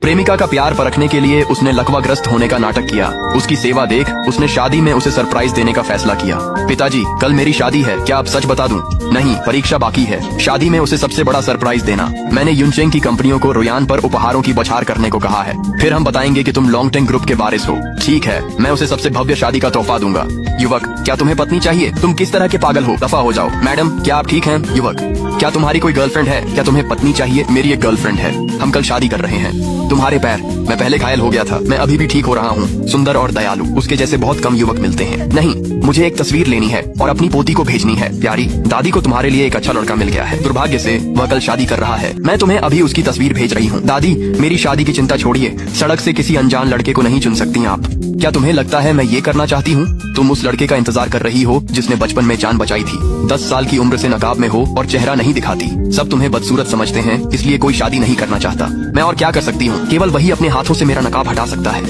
प्रेमिका का प्यार परखने के लिए उसने लकवाग्रस्त होने का नाटक किया। उसकी सेवा देख उसने शादी में उसे सरप्राइज देने का फैसला किया। पिताजी, कल मेरी शादी है, क्या आप सच बता दूं? नहीं, परीक्षा बाकी है। शादी में उसे सबसे बड़ा सरप्राइज देना। मैंने युनचेंग की कंपनियों को रुयान पर उपहारों की बौछार करने को कहा है। फिर हम बताएंगे कि तुम लॉन्गटेंग ग्रुप के वारिस हो। ठीक है, मैं उसे सबसे भव्य शादी का तोहफा दूंगा। युवक, क्या तुम्हें पत्नी चाहिए? तुम किस तरह के पागल हो? दफा हो जाओ। मैडम, क्या आप ठीक हैं? युवक, क्या तुम्हारी कोई गर्लफ्रेंड है? क्या तुम्हें पत्नी चाहिए? मेरी एक गर्लफ्रेंड है, हम कल शादी कर रहे हैं। तुम्हारे पैर, मैं पहले घायल हो गया था, मैं अभी भी ठीक हो रहा हूँ। सुंदर और दयालु, उसके जैसे बहुत कम युवक मिलते हैं। नहीं, मुझे एक तस्वीर लेनी है और अपनी पोती को भेजनी है। प्यारी दादी को तुम्हारे लिए एक अच्छा लड़का मिल गया है। दुर्भाग्य से वह कल शादी कर रहा है। मैं तुम्हें अभी उसकी तस्वीर भेज रही हूँ। दादी, मेरी शादी की चिंता छोड़िए, सड़क से किसी अनजान लड़के को नहीं चुन सकती आप। क्या तुम्हें लगता है मैं ये करना चाहती हूँ? तुम उस लड़के का इंतजार कर रही हो जिसने बचपन में जान बचाई थी। 10 साल की उम्र से नकाब में हो और चेहरा नहीं दिखाती। सब तुम्हें बदसूरत समझते हैं, इसलिए कोई शादी नहीं करना चाहता। मैं और क्या कर सकती हूँ? केवल वही अपने हाथों से मेरा नकाब हटा सकता है।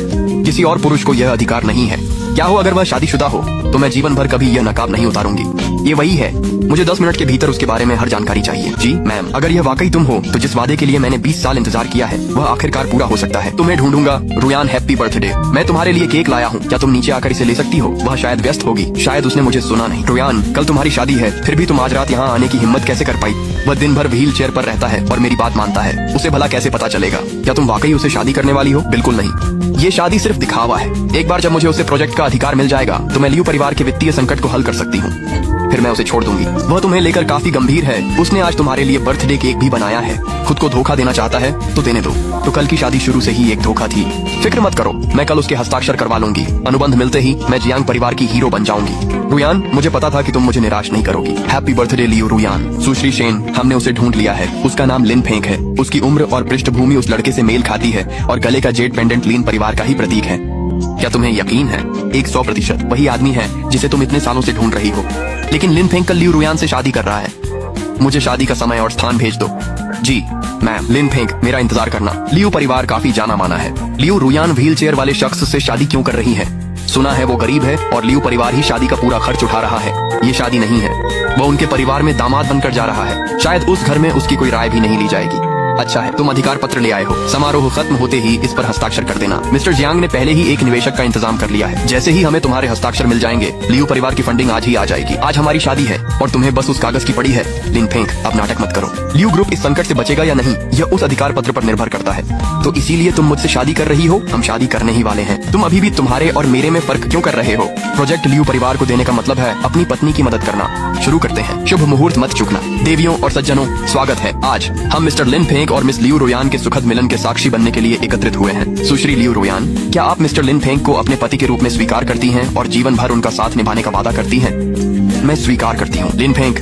किसी और पुरुष को यह अधिकार नहीं है। क्या हो अगर वह शादीशुदा हो तो मैं जीवन भर कभी यह नकाब नहीं उतारूंगी। ये वही है। मुझे 10 मिनट के भीतर उसके बारे में हर जानकारी चाहिए। जी मैम, अगर यह वाकई तुम हो तो जिस वादे के लिए मैंने 20 साल इंतजार किया है वह आखिरकार पूरा हो सकता है। तुम्हें ढूंढूंगा। रुयान, हैप्पी बर्थडे। मैं तुम्हारे लिए केक लाया हूँ, क्या तुम नीचे आकर इसे ले सकती हो? वह शायद व्यस्त होगी, शायद उसने मुझे सुना नहीं। रुयान, कल तुम्हारी शादी है, फिर भी तुम आज रात यहाँ आने की हिम्मत कैसे कर पाई? वह दिन भर व्हील चेयर पर रहता है और मेरी बात मानता है। उसे भला कैसे पता चलेगा? क्या तुम वाकई उसे शादी करने वाली हो? बिल्कुल नहीं, ये शादी सिर्फ दिखावा है। एक बार जब मुझे उसे प्रोजेक्ट का अधिकार मिल जाएगा तो मैं लियू परिवार के वित्तीय संकट को हल कर सकती हूँ। फिर मैं उसे छोड़ दूंगी। वह तुम्हें लेकर काफी गंभीर है। उसने आज तुम्हारे लिए बर्थडे केक भी बनाया है। खुद को धोखा देना चाहता है तो देने दो। तो कल की शादी शुरू से ही एक धोखा थी। फिक्र मत करो, मैं कल उसके हस्ताक्षर करवा लूंगी। अनुबंध मिलते ही मैं जियांग परिवार की हीरो बन जाऊंगी। रुयान, मुझे पता था कि तुम मुझे निराश नहीं करोगी। Happy birthday Liu Ruyan. सुश्री शेन, हमने उसे ढूंढ लिया है। उसका नाम लिन फेंग है। उसकी उम्र और पृष्ठभूमि उस लड़के से मेल खाती है और गले का जेड पेंडेंट लिन परिवार का ही प्रतीक है। क्या तुम्हें यकीन है? 100% वही आदमी है जिसे तुम इतने सालों से ढूंढ रही हो। लेकिन लिन फेंग कल लियू रुयान से शादी कर रहा है। मुझे शादी का समय और स्थान भेज दो। जी मैम। लिन फेंग, मेरा इंतजार करना। लियू परिवार काफी जाना माना है। लियू रुयान व्हील चेयर वाले शख्स से शादी क्यों कर रही है? सुना है वो गरीब है और लियू परिवार ही शादी का पूरा खर्च उठा रहा है। ये शादी नहीं है, वो उनके परिवार में दामाद बनकर जा रहा है। शायद उस घर में उसकी कोई राय भी नहीं ली जाएगी। अच्छा है, तुम अधिकार पत्र ले आए हो। समारोह खत्म होते ही इस पर हस्ताक्षर कर देना। मिस्टर जियांग ने पहले ही एक निवेशक का इंतजाम कर लिया है। जैसे ही हमें तुम्हारे हस्ताक्षर मिल जाएंगे लियू परिवार की फंडिंग आज ही आ जाएगी। आज हमारी शादी है और तुम्हें बस उस कागज की पड़ी है। लिन फेंग, अब नाटक मत करो। लियू ग्रुप इस संकट से बचेगा या नहीं यह उस अधिकार पत्र पर निर्भर करता है। तो इसीलिए तुम मुझसे शादी कर रही हो? हम शादी करने ही वाले हैं। तुम अभी भी तुम्हारे और मेरे में फर्क क्यों कर रहे हो? प्रोजेक्ट लियू परिवार को देने का मतलब है अपनी पत्नी की मदद करना। शुरू करते हैं। शुभ मुहूर्त मत चूकना। देवियों और सज्जनों, स्वागत है। आज हम मिस्टर लिन फेंग और मिस लियू रुयान के सुखद मिलन के साक्षी बनने के लिए एकत्रित हुए हैं। सुश्री लियू रुयान, क्या आप मिस्टर लिन फेंग को अपने पति के रूप में स्वीकार करती हैं और जीवन भर उनका साथ निभाने का वादा करती हैं? मैं स्वीकार करती हूँ। लिन फेंग,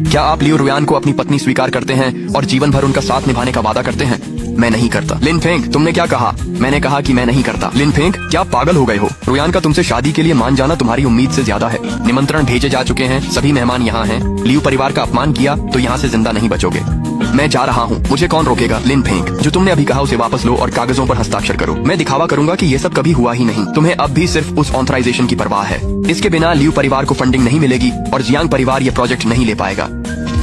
क्या आप लियू रुयान को अपनी पत्नी स्वीकार करते हैं और जीवन भर उनका साथ निभाने का वादा करते हैं? मैं नहीं करता। लिन फेंग, तुमने क्या कहा? मैंने कहा कि मैं नहीं करता। लिन फेंग, क्या आप पागल हो गए हो? रुयान का तुमसे शादी के लिए मान जाना तुम्हारी उम्मीद से ज्यादा है। निमंत्रण भेजे जा चुके हैं, सभी मेहमान यहाँ हैं। लियू परिवार का अपमान किया तो यहाँ से जिंदा नहीं बचोगे। मैं जा रहा हूँ, मुझे कौन रोकेगा? लिन फेंग, जो तुमने अभी कहा उसे वापस लो और कागजों पर हस्ताक्षर करो। मैं दिखावा करूंगा कि ये सब कभी हुआ ही नहीं। तुम्हें अब भी सिर्फ उस ऑथराइजेशन की परवाह है। इसके बिना लियू परिवार को फंडिंग नहीं मिलेगी और जियांग परिवार ये प्रोजेक्ट नहीं ले पाएगा।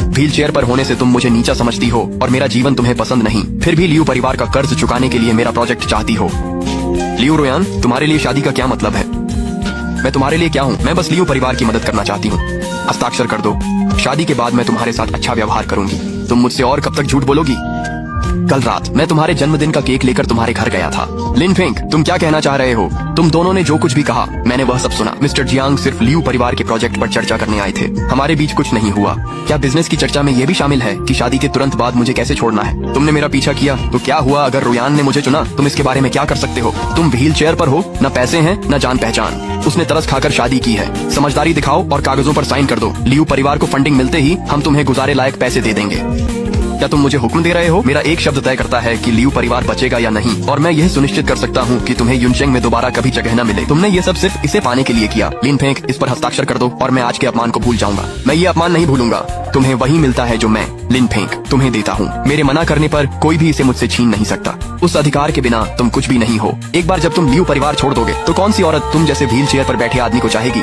व्हील चेयर पर होने से तुम मुझे नीचा समझती हो और मेरा जीवन तुम्हें पसंद नहीं। फिर भी लियू परिवार का कर्ज चुकाने के लिए मेरा प्रोजेक्ट चाहती हो। लियू रुयान, तुम्हारे लिए शादी का क्या मतलब है? मैं तुम्हारे लिए क्या हूँ? मैं बस लियू परिवार की मदद करना चाहती हूँ। हस्ताक्षर कर दो। शादी के बाद मैं तुम्हारे साथ अच्छा व्यवहार करूंगी। तुम मुझसे और कब तक झूठ बोलोगी? कल रात मैं तुम्हारे जन्मदिन का केक लेकर तुम्हारे घर गया था। लिन फेंग, तुम क्या कहना चाह रहे हो? तुम दोनों ने जो कुछ भी कहा मैंने वह सब सुना। मिस्टर जियांग सिर्फ लियू परिवार के प्रोजेक्ट पर चर्चा करने आए थे। हमारे बीच कुछ नहीं हुआ। क्या बिजनेस की चर्चा में ये भी शामिल है कि शादी के तुरंत बाद मुझे कैसे छोड़ना है? तुमने मेरा पीछा किया तो क्या हुआ अगर रुयान ने मुझे चुना? तुम इसके बारे में क्या कर सकते हो? तुम व्हील चेयर पर हो, न पैसे हैं न जान पहचान। उसने तरस खाकर शादी की है। समझदारी दिखाओ और कागजों पर साइन कर दो। लियू परिवार को फंडिंग मिलते ही हम तुम्हें गुजारे लायक पैसे दे देंगे। क्या तुम मुझे हुक्म दे रहे हो? मेरा एक शब्द तय करता है कि लियू परिवार बचेगा या नहीं, और मैं यह सुनिश्चित कर सकता हूँ कि तुम्हें युनचेंग में दोबारा कभी जगह न मिले। तुमने ये सब सिर्फ इसे पाने के लिए किया। लिन फेंग, इस पर हस्ताक्षर कर दो और मैं आज के अपमान को भूल जाऊंगा। मैं ये अपमान नहीं भूलूंगा। तुम्हें वही मिलता है जो मैं, लिन फेंग, तुम्हें देता हूँ। मेरे मना करने पर कोई भी इसे मुझसे छीन नहीं सकता। उस अधिकार के बिना तुम कुछ भी नहीं हो। एक बार जब तुम लियू परिवार छोड़ दोगे तो कौन सी औरत तुम जैसे व्हील चेयर पर बैठे आदमी को चाहेगी?